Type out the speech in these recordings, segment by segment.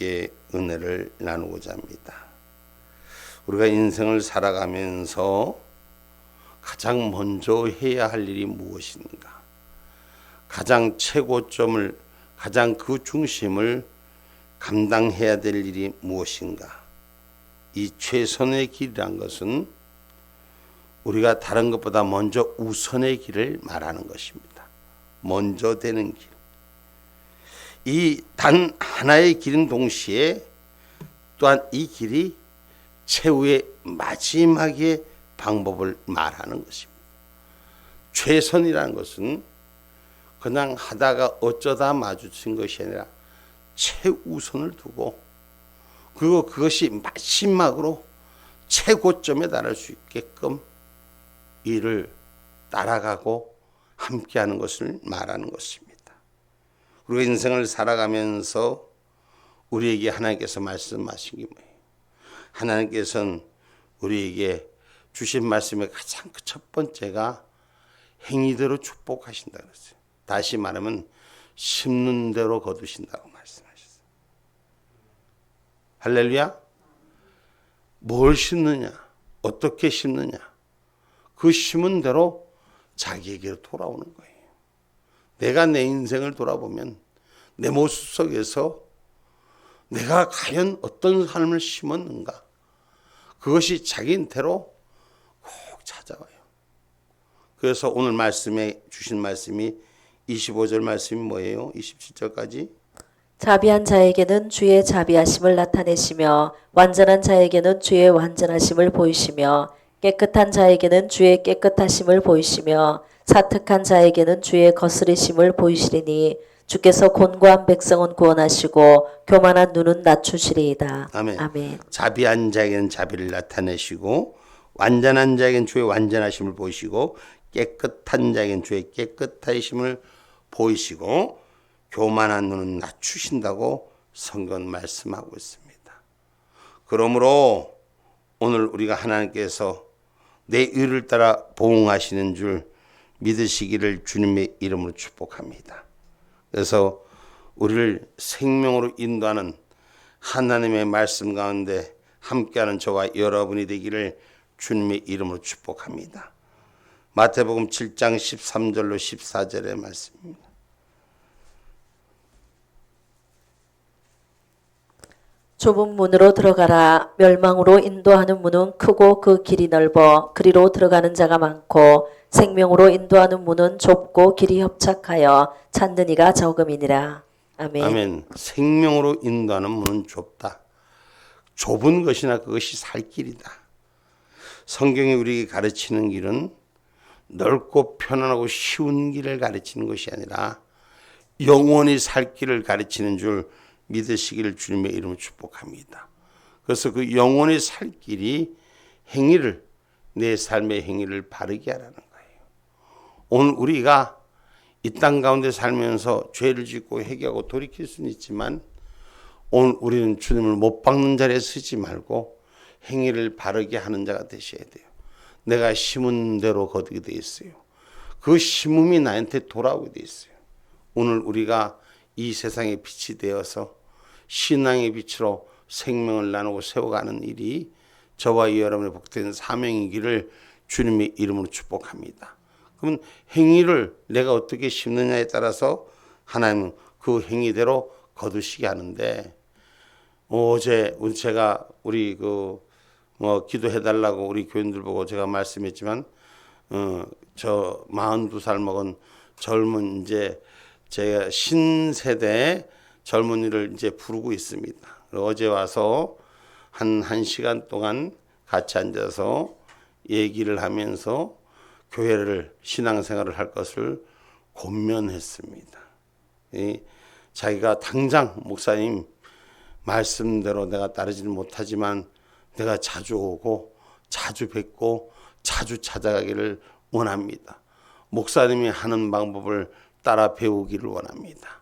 함께 은혜를 나누고자 합니다. 우리가 인생을 살아가면서 가장 먼저 해야 할 일이 무엇인가? 가장 최고점을, 가장 그 중심을 감당해야 될 일이 무엇인가? 이 최선의 길이란 것은 우리가 다른 것보다 먼저 우선의 길을 말하는 것입니다. 먼저 되는 길. 이 단 하나의 길은 동시에 또한 이 길이 최후의 마지막의 방법을 말하는 것입니다. 최선이라는 것은 그냥 하다가 어쩌다 마주친 것이 아니라 최우선을 두고 그리고 그것이 마지막으로 최고점에 달할 수 있게끔 이를 따라가고 함께하는 것을 말하는 것입니다. 우리가 인생을 살아가면서 우리에게 하나님께서 말씀하신 게 뭐예요? 하나님께서는 우리에게 주신 말씀의 가장 첫 번째가 행위대로 축복하신다 그랬어요. 다시 말하면 심는 대로 거두신다고 말씀하셨어요. 할렐루야. 뭘 심느냐, 어떻게 심느냐, 그 심은 대로 자기에게로 돌아오는 거예요. 내가 내 인생을 돌아보면 내 모습 속에서 내가 과연 어떤 삶을 심었는가, 그것이 자기한테로 꼭 찾아와요. 그래서 오늘 말씀에 주신 말씀이 25절 말씀이 뭐예요? 27절까지. 자비한 자에게는 주의 자비하심을 나타내시며 완전한 자에게는 주의 완전하심을 보이시며 깨끗한 자에게는 주의 깨끗하심을 보이시며 사특한 자에게는 주의 거스리심을 보이시리니 주께서 곤고한 백성은 구원하시고 교만한 눈은 낮추시리이다. 아멘. 아멘. 자비한 자에게는 자비를 나타내시고 완전한 자에게는 주의 완전하심을 보이시고 깨끗한 자에게는 주의 깨끗하심을 보이시고 교만한 눈은 낮추신다고 성경은 말씀하고 있습니다. 그러므로 오늘 우리가 하나님께서 내 의를 따라 보응하시는 줄 믿으시기를 주님의 이름으로 축복합니다. 그래서 우리를 생명으로 인도하는 하나님의 말씀 가운데 함께하는 저와 여러분이 되기를 주님의 이름으로 축복합니다. 마태복음 7장 13절로 14절의 말씀입니다. 좁은 문으로 들어가라. 멸망으로 인도하는 문은 크고 그 길이 넓어 그리로 들어가는 자가 많고 생명으로 인도하는 문은 좁고 길이 협착하여 찾는 이가 적음이니라. 아멘. 아멘. 생명으로 인도하는 문은 좁다. 좁은 것이나 그것이 살 길이다. 성경이 우리에게 가르치는 길은 넓고 편안하고 쉬운 길을 가르치는 것이 아니라 영원히 살 길을 가르치는 줄 믿으시기를 주님의 이름으로 축복합니다. 그래서 그 영원히 살 길이 행위를, 내 삶의 행위를 바르게 하라는 거예요. 오늘 우리가 이 땅 가운데 살면서 죄를 짓고 회개하고 돌이킬 수는 있지만 오늘 우리는 주님을 못 박는 자리에 서지 말고 행위를 바르게 하는 자가 되셔야 돼요. 내가 심은 대로 거두게 돼 있어요. 그 심음이 나한테 돌아오게 돼 있어요. 오늘 우리가 이 세상의 빛이 되어서 신앙의 빛으로 생명을 나누고 세워가는 일이 저와 여러분의 복된 사명이기를 주님의 이름으로 축복합니다. 그러면 행위를 내가 어떻게 심느냐에 따라서 하나님은 그 행위대로 거두시게 하는데, 어제 제가 우리 기도해달라고 우리 교인들 보고 제가 말씀했지만, 저 42살 먹은 젊은 이제 제가 신세대 젊은이를 이제 부르고 있습니다. 어제 와서 한 시간 동안 같이 앉아서 얘기를 하면서 교회를 신앙생활을 할 것을 권면했습니다. 자기가 당장 목사님 말씀대로 내가 따르지는 못하지만 내가 자주 오고 자주 뵙고 자주 찾아가기를 원합니다. 목사님이 하는 방법을 따라 배우기를 원합니다.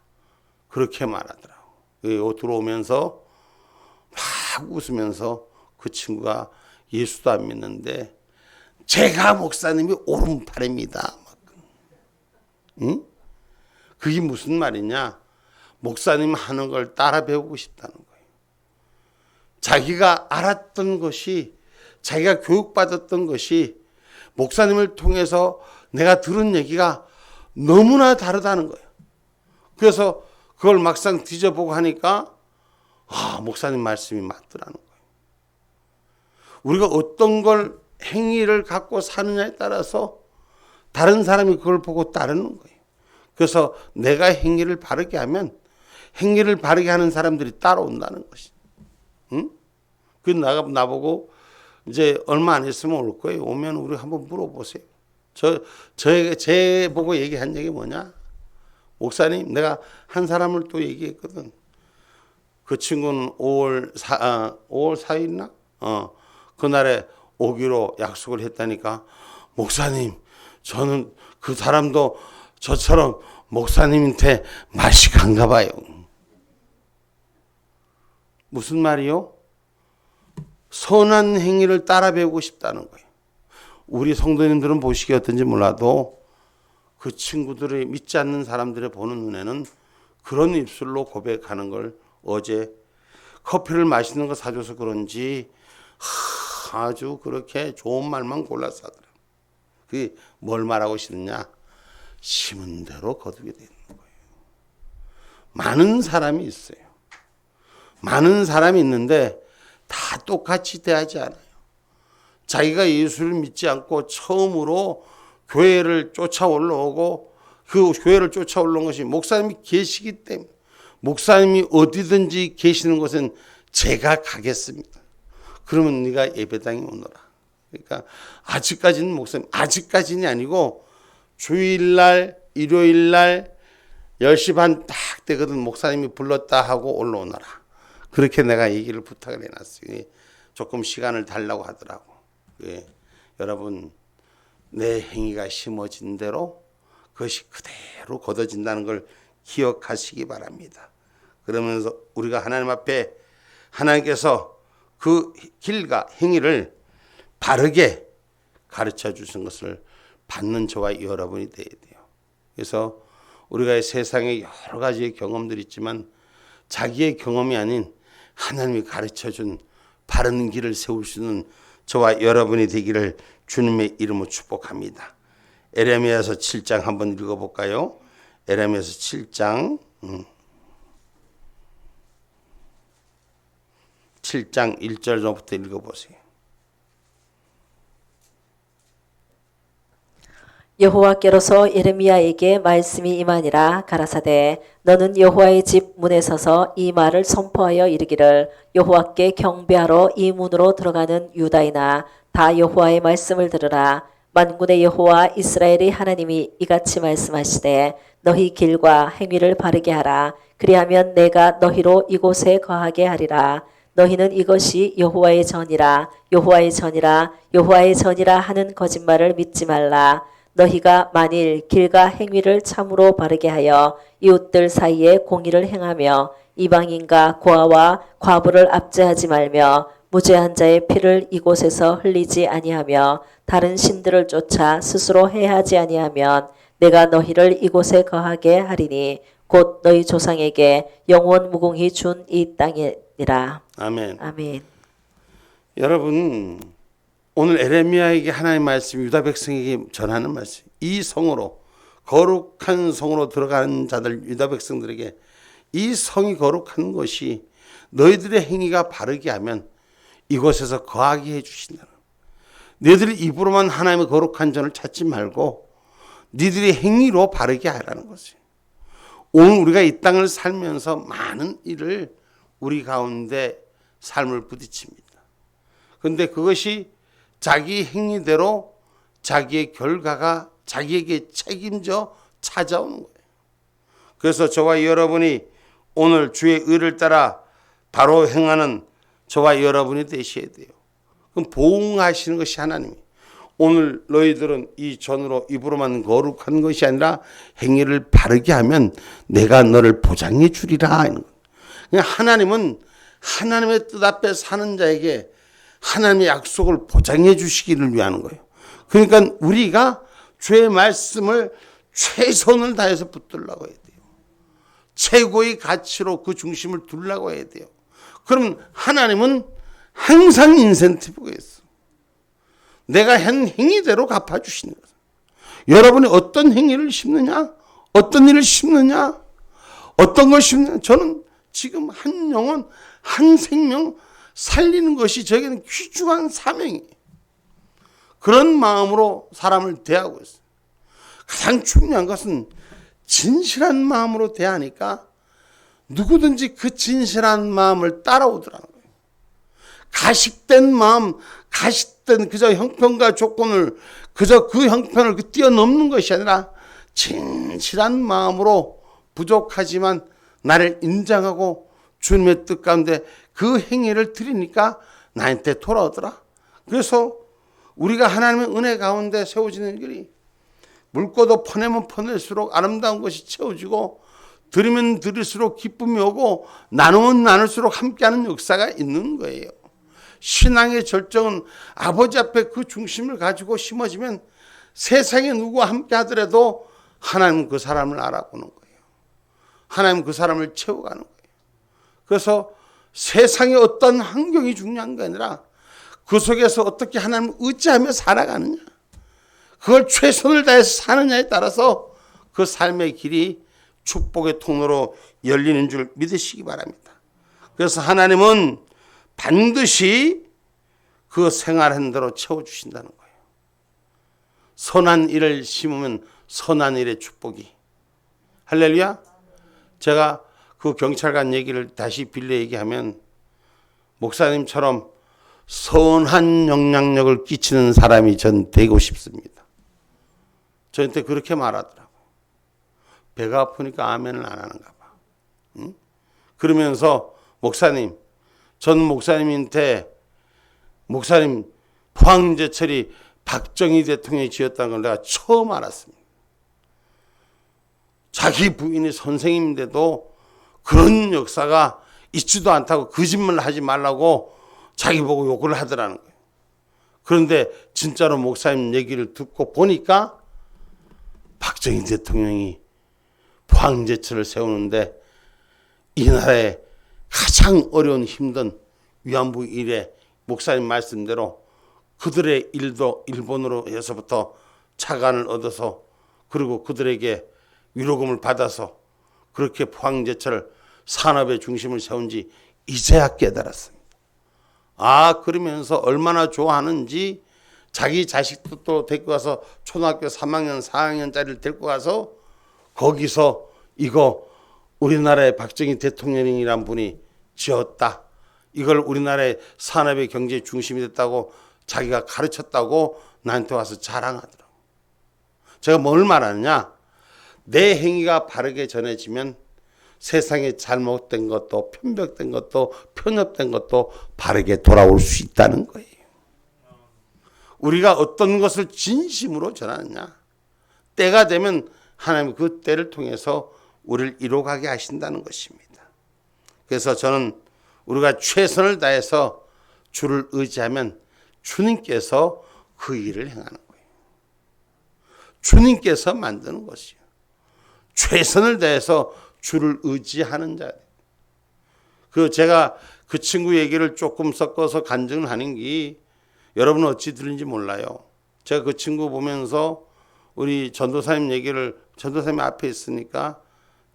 그렇게 말하더라고. 들어오면서 막 웃으면서 그 친구가 예수도 안 믿는데 제가 목사님이 오른팔입니다. 응? 그게 무슨 말이냐? 목사님 하는 걸 따라 배우고 싶다는 거예요. 자기가 알았던 것이, 자기가 교육받았던 것이 목사님을 통해서 내가 들은 얘기가 너무나 다르다는 거예요. 그래서 그걸 막상 뒤져보고 하니까 목사님 말씀이 맞더라는 거예요. 우리가 어떤 걸 행위를 갖고 사느냐에 따라서 다른 사람이 그걸 보고 따르는 거예요. 그래서 내가 행위를 바르게 하면 행위를 바르게 하는 사람들이 따라온다는 것이. 응? 그 나보고 이제 얼마 안 있으면 올 거예요. 오면 우리 한번 물어보세요. 제 보고 얘기한 얘기 뭐냐? 목사님, 내가 한 사람을 또 얘기했거든. 그 친구는 5월 4일이나? 그날에 오기로 약속을 했다니까. 목사님, 저는 그 사람도 저처럼 목사님한테 맛이 간가 봐요. 무슨 말이요? 선한 행위를 따라 배우고 싶다는 거예요. 우리 성도님들은 보시기 어떤지 몰라도 그 친구들이 믿지 않는 사람들의 보는 눈에는 그런 입술로 고백하는 걸 어제 커피를 맛있는 거 사줘서 그런지 아주 그렇게 좋은 말만 골라서 하더라. 그게 뭘 말하고 싶느냐? 심은 대로 거두게 되는 거예요. 많은 사람이 있어요. 많은 사람이 있는데 다 똑같이 대하지 않아요. 자기가 예수를 믿지 않고 처음으로 교회를 쫓아 올라오고 그 교회를 쫓아 올라온 것이 목사님이 계시기 때문에 목사님이 어디든지 계시는 곳은 제가 가겠습니다. 그러면 네가 예배당에 오너라. 그러니까 아직까지는 목사님, 아직까지는 아니고 주일날, 일요일날 10시 반 딱 되거든. 목사님이 불렀다 하고 올라오너라. 그렇게 내가 얘기를 부탁을 해놨어요. 조금 시간을 달라고 하더라고. 예. 여러분, 내 행위가 심어진 대로 그것이 그대로 걷어진다는 걸 기억하시기 바랍니다. 그러면서 우리가 하나님 앞에 하나님께서 그 길과 행위를 바르게 가르쳐 주신 것을 받는 저와 여러분이 되어야 돼요. 그래서 우리가 세상에 여러 가지의 경험들이 있지만 자기의 경험이 아닌 하나님이 가르쳐 준 바른 길을 세울 수 있는 저와 여러분이 되기를 주님의 이름으로 축복합니다. 에레미야서 7장 한번 읽어볼까요? 에레미야서 7장 7장 1절부터 읽어보세요. 여호와께로서 예레미야에게 말씀이 임하니라. 가라사대 너는 여호와의 집 문에 서서 이 말을 선포하여 이르기를 여호와께 경배하러 이 문으로 들어가는 유다이나 다 여호와의 말씀을 들으라. 만군의 여호와 이스라엘의 하나님이 이같이 말씀하시되 너희 길과 행위를 바르게 하라. 그리하면 내가 너희로 이곳에 거하게 하리라. 너희는 이것이 여호와의 전이라 여호와의 전이라 여호와의 전이라 하는 거짓말을 믿지 말라. 너희가 만일 길과 행위를 참으로 바르게 하여 이웃들 사이에 공의를 행하며 이방인과 고아와 과부를 압제하지 말며 무죄한 자의 피를 이곳에서 흘리지 아니하며 다른 신들을 쫓아 스스로 해하지 아니하면 내가 너희를 이곳에 거하게 하리니 곧 너희 조상에게 영원 무궁히 준 이 땅이니라. 아멘. 아멘. 여러분, 오늘 에레미야에게 하나님의 말씀, 유다 백성에게 전하는 말씀. 이 성으로, 거룩한 성으로 들어가는 자들, 유다 백성들에게 이 성이 거룩한 것이 너희들의 행위가 바르게 하면 이곳에서 거하게 해주신다. 너희들이 입으로만 하나님의 거룩한 전을 찾지 말고 너희들의 행위로 바르게 하라는 것이에요. 오늘 우리가 이 땅을 살면서 많은 일을 우리 가운데 삶을 부딪힙니다. 그런데 그것이 자기 행위대로 자기의 결과가 자기에게 책임져 찾아오는 거예요. 그래서 저와 여러분이 오늘 주의 의를 따라 바로 행하는 저와 여러분이 되셔야 돼요. 그럼 보응하시는 것이 하나님이. 오늘 너희들은 이 전으로 입으로만 거룩한 것이 아니라 행위를 바르게 하면 내가 너를 보장해 주리라. 하나님은 하나님의 뜻 앞에 사는 자에게 하나님의 약속을 보장해 주시기를 위하는 거예요. 그러니까 우리가 주의 말씀을 최선을 다해서 붙들라고 해야 돼요. 최고의 가치로 그 중심을 두려고 해야 돼요. 그럼 하나님은 항상 인센티브가 있어. 내가 한 행위대로 갚아주시는 거예요. 여러분이 어떤 행위를 심느냐, 어떤 일을 심느냐, 어떤 걸 심느냐. 저는 지금 한 영혼, 한 생명 살리는 것이 저에게는 귀중한 사명이에요. 그런 마음으로 사람을 대하고 있어요. 가장 중요한 것은 진실한 마음으로 대하니까 누구든지 그 진실한 마음을 따라오더라는 거예요. 가식된 마음, 가식된 그저 형편과 조건을 그저 그 형편을 뛰어넘는 것이 아니라 진실한 마음으로 부족하지만 나를 인정하고 주님의 뜻 가운데 그 행위를 드리니까 나한테 돌아오더라. 그래서 우리가 하나님의 은혜 가운데 세워지는 길이 묽고도 퍼내면 퍼낼수록 아름다운 것이 채워지고 드리면 드릴수록 기쁨이 오고 나누면 나눌수록 함께하는 역사가 있는 거예요. 신앙의 절정은 아버지 앞에 그 중심을 가지고 심어지면 세상에 누구와 함께 하더라도 하나님은 그 사람을 알아보는 거예요. 하나님은 그 사람을 채워가는 거예요. 그래서 세상의 어떤 환경이 중요한 게 아니라 그 속에서 어떻게 하나님을 의지하며 살아가느냐, 그걸 최선을 다해서 사느냐에 따라서 그 삶의 길이 축복의 통로로 열리는 줄 믿으시기 바랍니다. 그래서 하나님은 반드시 그 생활한 대로 채워주신다는 거예요. 선한 일을 심으면 선한 일의 축복이. 할렐루야. 제가 그 경찰관 얘기를 다시 빌려 얘기하면 목사님처럼 선한 영향력을 끼치는 사람이 전 되고 싶습니다. 저한테 그렇게 말하더라고요. 배가 아프니까 아멘을 안 하는가 봐. 응? 그러면서 목사님, 전 목사님한테 목사님 포항제철이 박정희 대통령이 지었다는 걸 내가 처음 알았습니다. 자기 부인이 선생님인데도 그런 역사가 있지도 않다고 거짓말을 하지 말라고 자기 보고 욕을 하더라는 거예요. 그런데 진짜로 목사님 얘기를 듣고 보니까 박정희 대통령이 포항제철을 세우는데 이 나라의 가장 어려운 힘든 위안부 일에 목사님 말씀대로 그들의 일도 일본으로 해서부터 차관을 얻어서 그리고 그들에게 위로금을 받아서 그렇게 포항제철 산업의 중심을 세운지 이제야 깨달았습니다. 아, 그러면서 얼마나 좋아하는지 자기 자식도 또 데리고 가서 초등학교 3학년, 4학년짜리를 데리고 가서 거기서 이거 우리나라의 박정희 대통령이란 분이 지었다. 이걸 우리나라의 산업의 경제 중심이 됐다고 자기가 가르쳤다고 나한테 와서 자랑하더라고. 제가 뭘 말하느냐? 내 행위가 바르게 전해지면 세상에 잘못된 것도 편벽된 것도 편협된 것도 바르게 돌아올 수 있다는 거예요. 우리가 어떤 것을 진심으로 전하느냐? 때가 되면 하나님 그 때를 통해서 우리를 이뤄가게 하신다는 것입니다. 그래서 저는 우리가 최선을 다해서 주를 의지하면 주님께서 그 일을 행하는 거예요. 주님께서 만드는 것이요. 최선을 다해서 주를 의지하는 자. 제가 그 친구 얘기를 조금 섞어서 간증을 하는 게 여러분은 어찌 들은지 몰라요. 제가 그 친구 보면서 우리 전도사님 얘기를 전도사님 앞에 있으니까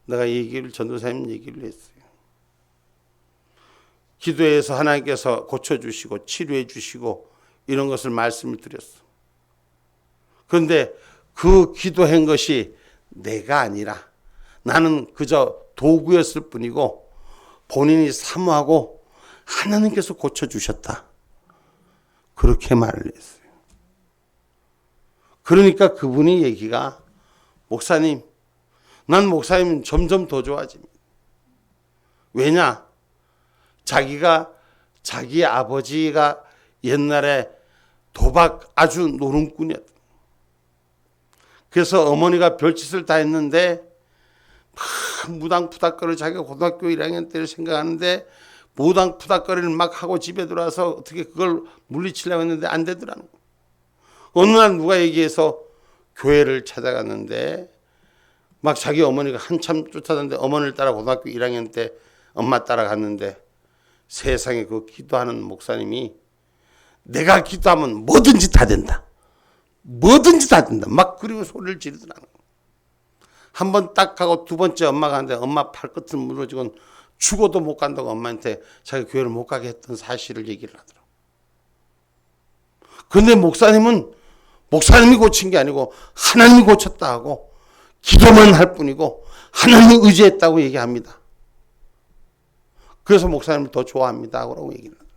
내가 전도사님 얘기를 했어요. 기도해서 하나님께서 고쳐주시고 치료해 주시고 이런 것을 말씀을 드렸어. 그런데 그 기도한 것이 내가 아니라 나는 그저 도구였을 뿐이고 본인이 사모하고 하나님께서 고쳐주셨다. 그렇게 말을 했어요. 그러니까 그분이 얘기가 목사님, 난 목사님 점점 더 좋아집니다. 왜냐? 자기 아버지가 옛날에 도박 아주 노름꾼이었다. 그래서 어머니가 별짓을 다 했는데 막 무당푸닥거리를 자기가 고등학교 1학년 때를 생각하는데 무당푸닥거리를 막 하고 집에 들어와서 어떻게 그걸 물리치려고 했는데 안 되더라는 거예요. 어느 날 누가 얘기해서 교회를 찾아갔는데 막 자기 어머니가 한참 쫓아다녔는데 어머니를 따라 고등학교 1학년 때 엄마 따라갔는데 세상에 그 기도하는 목사님이 내가 기도하면 뭐든지 다 된다. 뭐든지 다 된다. 막 그리고 소리를 지르더라는 거예요. 한 번 딱 하고 두 번째 엄마가 하는데 엄마 팔끝을 무너지고 죽어도 못 간다고 엄마한테 자기 교회를 못 가게 했던 사실을 얘기를 하더라고요. 그런데 목사님이 고친 게 아니고 하나님이 고쳤다 하고 기도만 할 뿐이고 하나님을 의지했다고 얘기합니다. 그래서 목사님을 더 좋아합니다 라고 얘기를 하더라고요.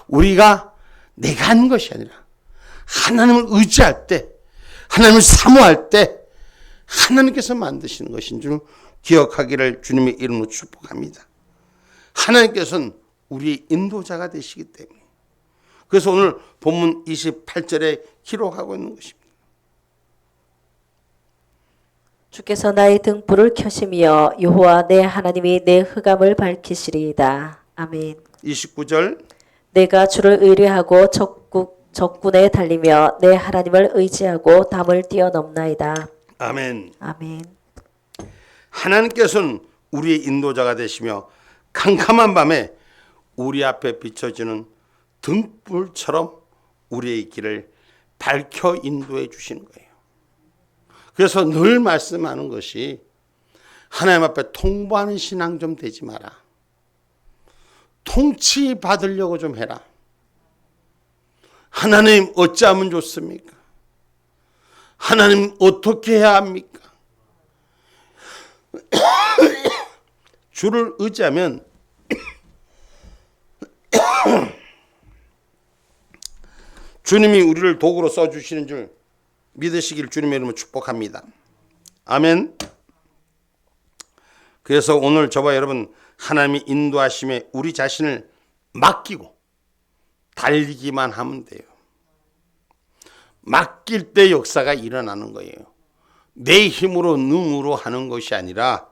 우리가 내가 하는 것이 아니라 하나님을 의지할 때, 하나님을 사모할 때 하나님께서 만드시는 것인 줄 기억하기를 주님의 이름으로 축복합니다. 하나님께서는 우리의 인도자가 되시기 때문에, 그래서 오늘 본문 28절에 기록하고 있는 것입니다. 주께서 나의 등불을 켜시며 여호와 내 하나님이 내 흑암을 밝히시리이다. 아멘. 29절 내가 주를 의뢰하고 적군에 달리며 내 하나님을 의지하고 담을 뛰어넘나이다. 아멘. 아멘. 하나님께서는 우리의 인도자가 되시며 캄캄한 밤에 우리 앞에 비춰지는 등불처럼 우리의 길을 밝혀 인도해 주시는 거예요. 그래서 늘 말씀하는 것이 하나님 앞에 통보하는 신앙 좀 되지 마라. 통치 받으려고 좀 해라. 하나님 어찌하면 좋습니까? 하나님 어떻게 해야 합니까? 주를 의지하면 주님이 우리를 도구로 써주시는 줄 믿으시길 주님의 이름으로 축복합니다. 아멘. 그래서 오늘 저와 여러분 하나님이 인도하심에 우리 자신을 맡기고 달리기만 하면 돼요. 맡길 때 역사가 일어나는 거예요. 내 힘으로 능으로 하는 것이 아니라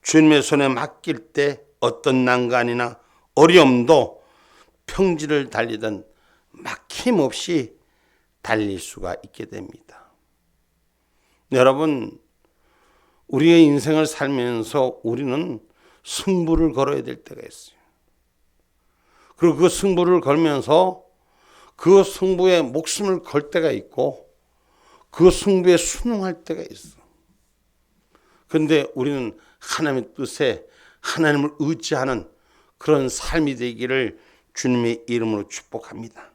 주님의 손에 맡길 때 어떤 난간이나 어려움도 평지를 달리던 막힘없이 달릴 수가 있게 됩니다. 여러분, 우리의 인생을 살면서 우리는 승부를 걸어야 될 때가 있어요. 그리고 그 승부를 걸면서 그 승부에 목숨을 걸 때가 있고 그 승부에 순응할 때가 있어. 그런데 우리는 하나님의 뜻에 하나님을 의지하는 그런 삶이 되기를 주님의 이름으로 축복합니다.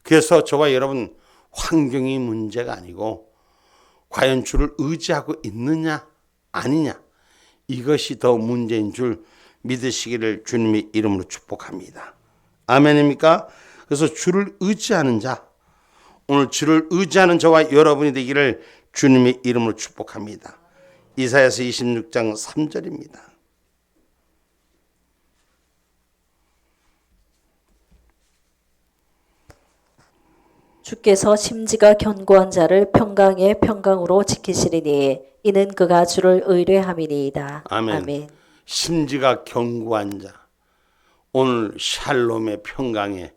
그래서 저와 여러분, 환경이 문제가 아니고 과연 주를 의지하고 있느냐 아니냐, 이것이 더 문제인 줄 믿으시기를 주님의 이름으로 축복합니다. 아멘입니까? 그래서 주를 의지하는 자, 오늘 주를 의지하는 저와 여러분이 되기를 주님의 이름으로 축복합니다. 이사야서 26장 3절입니다. 주께서 심지가 견고한 자를 평강의 평강으로 지키시리니 이는 그가 주를 의뢰함이니이다. 아멘. 아멘. 심지가 견고한 자, 오늘 샬롬의 평강의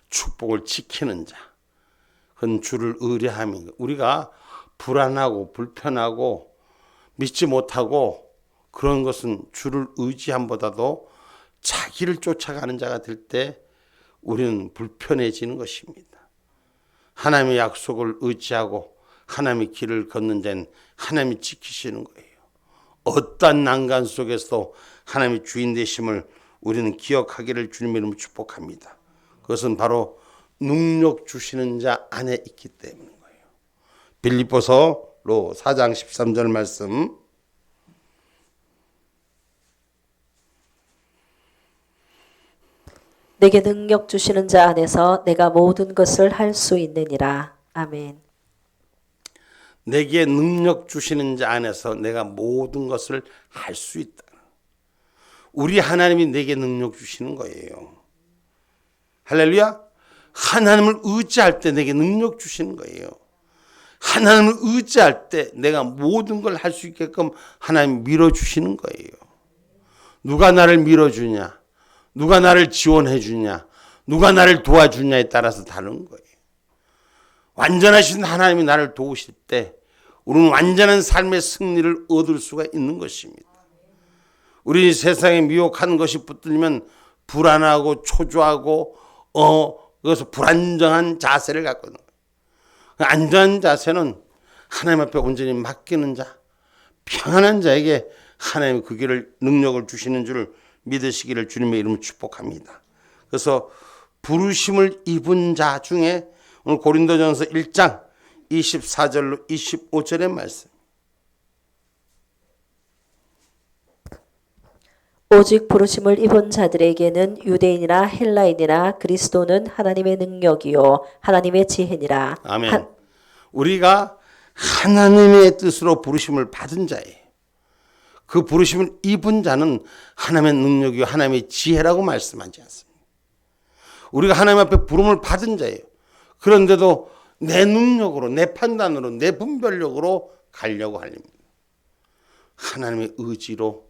축복을 지키는 자, 그건 주를 의뢰함인, 우리가 불안하고 불편하고 믿지 못하고 그런 것은 주를 의지함보다도 자기를 쫓아가는 자가 될 때 우리는 불편해지는 것입니다. 하나님의 약속을 의지하고 하나님의 길을 걷는 자는 하나님이 지키시는 거예요. 어떠한 난간 속에서도 하나님의 주인 되심을 우리는 기억하기를 주님의 이름으로 축복합니다. 그것은 바로 능력 주시는 자 안에 있기 때문인 거예요. 빌립보서로 4장 13절 말씀, 내게 능력 주시는 자 안에서 내가 모든 것을 할 수 있느니라. 아멘. 내게 능력 주시는 자 안에서 내가 모든 것을 할 수 있다. 우리 하나님이 내게 능력 주시는 거예요. 할렐루야. 하나님을 의지할 때 내게 능력 주시는 거예요. 하나님을 의지할 때 내가 모든 걸 할 수 있게끔 하나님 밀어주시는 거예요. 누가 나를 밀어주냐, 누가 나를 지원해 주냐, 누가 나를 도와주냐에 따라서 다른 거예요. 완전하신 하나님이 나를 도우실 때 우리는 완전한 삶의 승리를 얻을 수가 있는 것입니다. 우리 세상에 미혹한 것이 붙들리면 불안하고 초조하고 그래서 불안정한 자세를 갖고 있는 거예요. 안전한 자세는 하나님 앞에 온전히 맡기는 자, 평안한 자에게 하나님의 그 길을 능력을 주시는 줄 믿으시기를 주님의 이름으로 축복합니다. 그래서 부르심을 입은 자 중에 오늘 고린도전서 1장 24절로 25절의 말씀. 오직 부르심을 입은 자들에게는 유대인이나 헬라인이나 그리스도는 하나님의 능력이요 하나님의 지혜니라. 아멘. 우리가 하나님의 뜻으로 부르심을 받은 자예요. 그 부르심을 입은 자는 하나님의 능력이요 하나님의 지혜라고 말씀하지 않습니다. 우리가 하나님 앞에 부름을 받은 자예요. 그런데도 내 능력으로, 내 판단으로, 내 분별력으로 가려고 하십니다. 하나님의 의지로,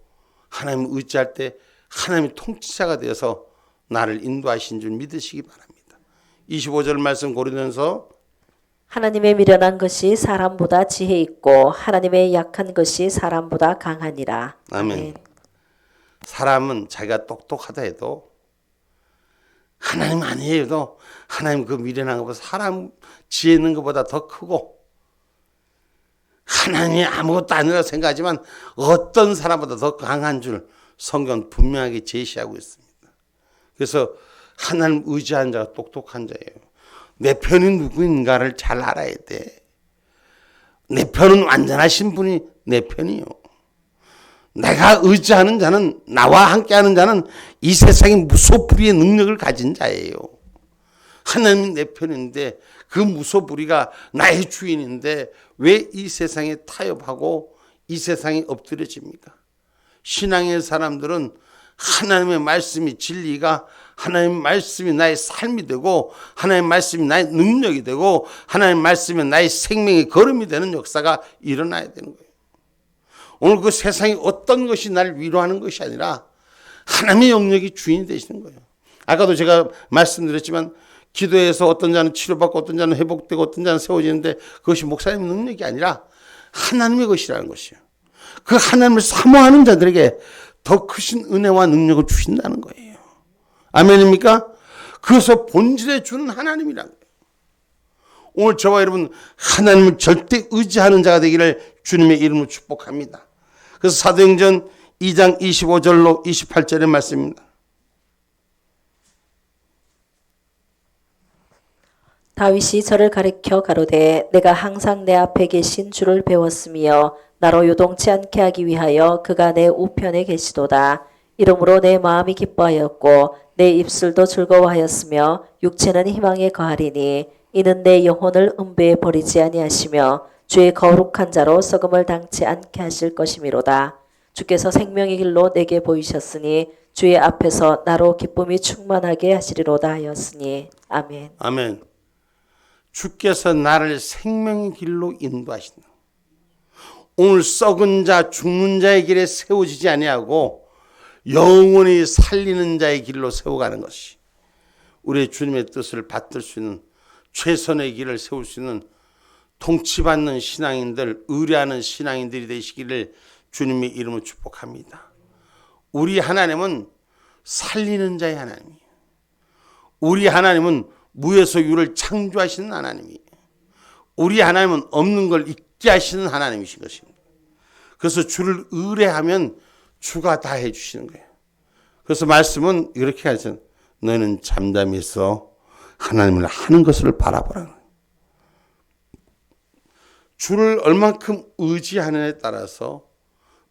하나님을 의지할 때 하나님의 통치자가 되어서 나를 인도하신 줄 믿으시기 바랍니다. 25절 말씀 고린도전서 하나님의 미련한 것이 사람보다 지혜 있고 하나님의 약한 것이 사람보다 강하니라. 아멘. 사람은 자기가 똑똑하다 해도 하나님 아니에도 하나님 그 미련한 것보다 사람 지혜 있는 것보다 더 크고 하나님이 아무것도 아니라고 생각하지만 어떤 사람보다 더 강한 줄 성경은 분명하게 제시하고 있습니다. 그래서 하나님 의지한 자가 똑똑한 자예요. 내 편이 누구인가를 잘 알아야 돼. 내 편은 완전하신 분이 내 편이요. 내가 의지하는 자는, 나와 함께하는 자는 이 세상의 무소불위의 능력을 가진 자예요. 하나님이 내 편인데 그 무소불위가 나의 주인인데 왜 이 세상에 타협하고 이 세상에 엎드려집니까? 신앙의 사람들은 하나님의 말씀이 진리가 하나님의 말씀이 나의 삶이 되고 하나님의 말씀이 나의 능력이 되고 하나님의 말씀이 나의 생명의 걸음이 되는 역사가 일어나야 되는 거예요. 오늘 그 세상에 어떤 것이 나를 위로하는 것이 아니라 하나님의 영역이 주인이 되시는 거예요. 아까도 제가 말씀드렸지만 기도해서 어떤 자는 치료받고 어떤 자는 회복되고 어떤 자는 세워지는데 그것이 목사님의 능력이 아니라 하나님의 것이라는 것이에요. 그 하나님을 사모하는 자들에게 더 크신 은혜와 능력을 주신다는 거예요. 아멘입니까? 그래서 본질에 주는 하나님이라는 거예요. 오늘 저와 여러분 하나님을 절대 의지하는 자가 되기를 주님의 이름으로 축복합니다. 그래서 사도행전 2장 25절로 28절의 말씀입니다. 다윗이 저를 가리켜 가로되 내가 항상 내 앞에 계신 주를 배웠으며 나로 요동치 않게 하기 위하여 그가 내 우편에 계시도다. 이러므로 내 마음이 기뻐하였고 내 입술도 즐거워하였으며 육체는 희망에 거하리니 이는 내 영혼을 음배에 버리지 아니하시며 주의 거룩한 자로 썩음을 당치 않게 하실 것이미로다. 주께서 생명의 길로 내게 보이셨으니 주의 앞에서 나로 기쁨이 충만하게 하시리로다 하였으니 아멘. 아멘. 주께서 나를 생명의 길로 인도하신다. 오늘 썩은 자, 죽는 자의 길에 세워지지 아니하고 영원히 살리는 자의 길로 세워가는 것이 우리의 주님의 뜻을 받들 수 있는 최선의 길을 세울 수 있는 통치받는 신앙인들, 의뢰하는 신앙인들이 되시기를 주님의 이름으로 축복합니다. 우리 하나님은 살리는 자의 하나님이에요. 우리 하나님은 무에서 유를 창조하시는 하나님이에요. 우리 하나님은 없는 걸 있게 하시는 하나님이신 것입니다. 그래서 주를 의뢰하면 주가 다 해주시는 거예요. 그래서 말씀은 이렇게 하죠. 너희는 잠잠히 있어 하나님을 하는 것을 바라보라. 주를 얼만큼 의지하느냐에 따라서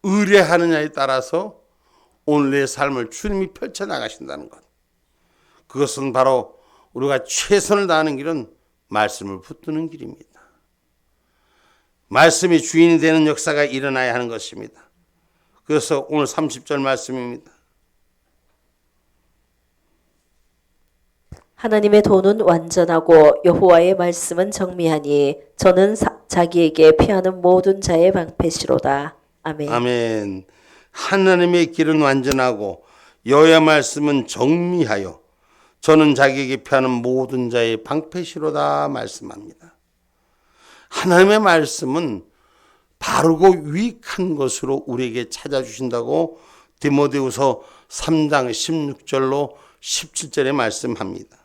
의뢰하느냐에 따라서 오늘 내 삶을 주님이 펼쳐나가신다는 것. 그것은 바로 우리가 최선을 다하는 길은 말씀을 붙드는 길입니다. 말씀이 주인이 되는 역사가 일어나야 하는 것입니다. 그래서 오늘 30절 말씀입니다. 하나님의 도는 완전하고 여호와의 말씀은 정미하니 저는 자기에게 피하는 모든 자의 방패시로다. 아멘. 아멘. 하나님의 길은 완전하고 여호와의 말씀은 정미하여 저는 자기에게 피하는 모든 자의 방패시로다 말씀합니다. 하나님의 말씀은 바르고 유익한 것으로 우리에게 찾아주신다고 디모데후서 3장 16절로 17절에 말씀합니다.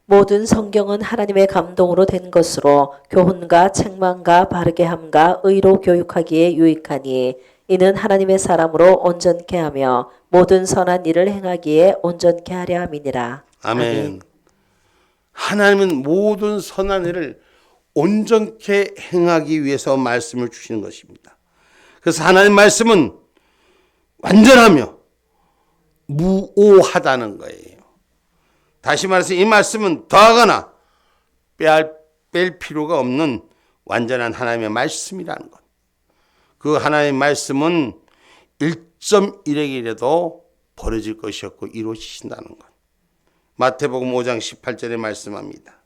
모든 성경은 하나님의 감동으로 된 것으로 교훈과 책망과 바르게 함과 의로 교육하기에 유익하니 이는 하나님의 사람으로 온전케 하며 모든 선한 일을 행하기에 온전케 하려 함이니라. 아멘. 하나님은 모든 선한 일을 온전케 행하기 위해서 말씀을 주시는 것입니다. 그래서 하나님 말씀은 완전하며 무오하다는 거예요. 다시 말해서 이 말씀은 더하거나 뺄 필요가 없는 완전한 하나님의 말씀이라는 것. 그 하나님의 말씀은 1.1핵이라도 버려질 것이 없고 이루어지신다는 것. 마태복음 5장 18절에 말씀합니다.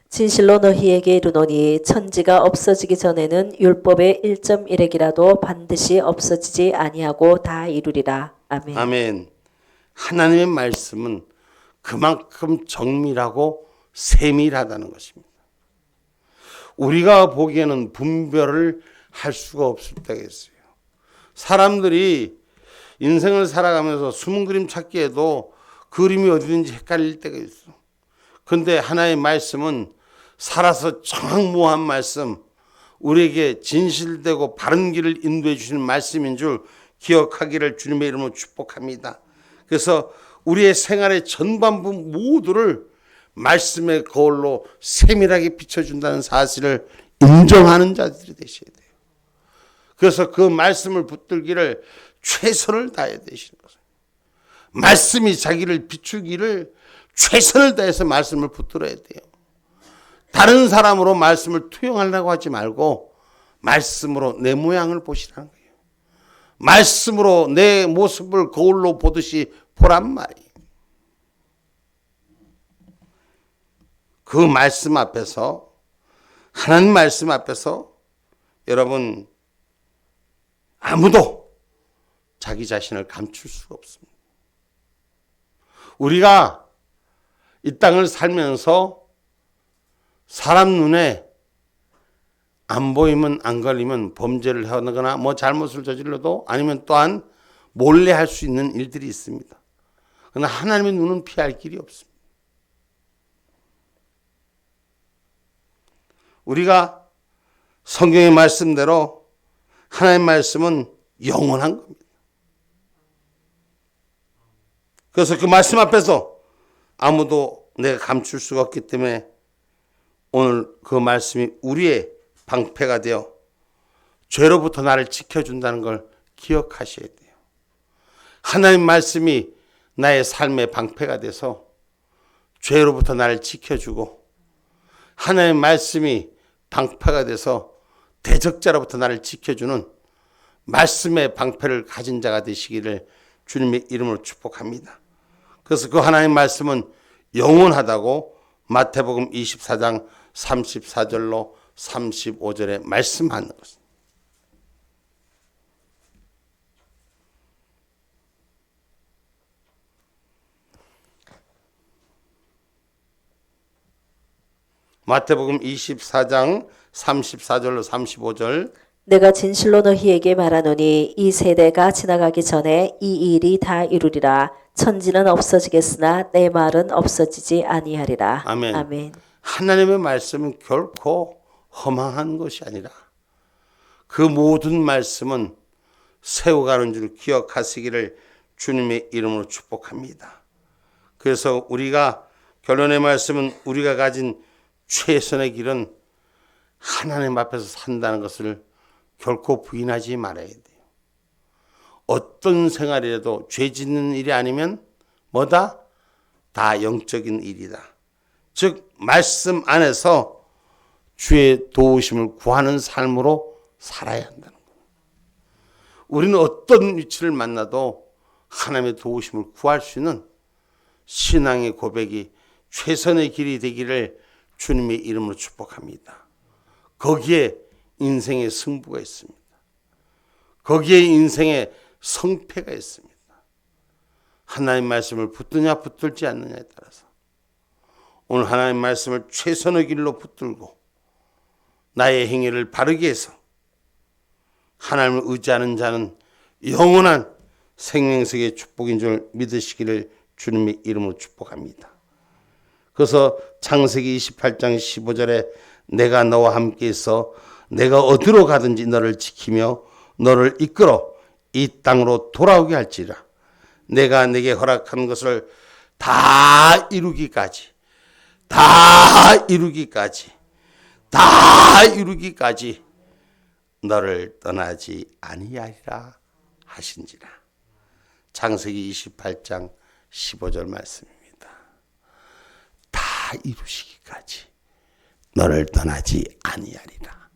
진실로 너희에게 이르노니 천지가 없어지기 전에는 율법의 1.1핵이라도 반드시 없어지지 아니하고 다 이루리라. 아멘. 아멘. 하나님의 말씀은 그만큼 정밀하고 세밀하다는 것입니다. 우리가 보기에는 분별을 할 수가 없을 때가 있어요. 사람들이 인생을 살아가면서 숨은 그림 찾기에도 그림이 어디든지 헷갈릴 때가 있어. 그런데 하나의 말씀은 살아서 정확무한 말씀, 우리에게 진실되고 바른 길을 인도해 주시는 말씀인 줄 기억하기를 주님의 이름으로 축복합니다. 그래서 우리의 생활의 전반부 모두를 말씀의 거울로 세밀하게 비춰준다는 사실을 인정하는 자들이 되셔야 돼요. 그래서 그 말씀을 붙들기를 최선을 다해야 되시는 거죠. 말씀이 자기를 비추기를 최선을 다해서 말씀을 붙들어야 돼요. 다른 사람으로 말씀을 투영하려고 하지 말고 말씀으로 내 모양을 보시라는 거예요. 말씀으로 내 모습을 거울로 보듯이 보란 말이에요. 그 말씀 앞에서, 하나님 말씀 앞에서 여러분 아무도 자기 자신을 감출 수가 없습니다. 우리가 이 땅을 살면서 사람 눈에 안 보이면 안 걸리면 범죄를 하거나 뭐 잘못을 저질러도 아니면 또한 몰래 할 수 있는 일들이 있습니다. 그러나 하나님의 눈은 피할 길이 없습니다. 우리가 성경의 말씀대로 하나님의 말씀은 영원한 겁니다. 그래서 그 말씀 앞에서 아무도 내가 감출 수가 없기 때문에 오늘 그 말씀이 우리의 방패가 되어 죄로부터 나를 지켜준다는 걸 기억하셔야 돼요. 하나님 말씀이 나의 삶의 방패가 돼서 죄로부터 나를 지켜주고 하나님 말씀이 방패가 돼서 대적자로부터 나를 지켜주는 말씀의 방패를 가진 자가 되시기를 주님의 이름으로 축복합니다. 그래서 그 하나님 말씀은 영원하다고 마태복음 24장 34절로 35절에 말씀하는 것입니다. 마태복음 24장 34절로 35절 내가 진실로 너희에게 말하노니 이 세대가 지나가기 전에 이 일이 다 이루리라. 천지는 없어지겠으나 내 말은 없어지지 아니하리라. 아멘. 아멘. 하나님의 말씀은 결코 허망한 것이 아니라 그 모든 말씀은 세워가는 줄 기억하시기를 주님의 이름으로 축복합니다. 그래서 우리가 결론의 말씀은 우리가 가진 최선의 길은 하나님 앞에서 산다는 것을 결코 부인하지 말아야 돼요. 어떤 생활이라도 죄 짓는 일이 아니면 뭐다? 다 영적인 일이다. 즉 말씀 안에서 주의 도우심을 구하는 삶으로 살아야 한다는 거예요. 우리는 어떤 위치를 만나도 하나님의 도우심을 구할 수 있는 신앙의 고백이 최선의 길이 되기를 주님의 이름으로 축복합니다. 거기에 인생의 승부가 있습니다. 거기에 인생의 성패가 있습니다. 하나님 말씀을 붙드냐 붙들지 않느냐에 따라서 오늘 하나님 말씀을 최선의 길로 붙들고 나의 행위를 바르게 해서 하나님을 의지하는 자는 영원한 생명석의 축복인 줄 믿으시기를 주님의 이름으로 축복합니다. 그래서 창세기 28장 15절에 내가 너와 함께해서 내가 어디로 가든지 너를 지키며 너를 이끌어 이 땅으로 돌아오게 할지라. 내가 내게 허락한 것을 다 이루기까지 너를 떠나지 아니하리라 하신지라. 창세기 28장 15절 말씀입니다. 다 이루시기까지 너를 떠나지 아니하리라.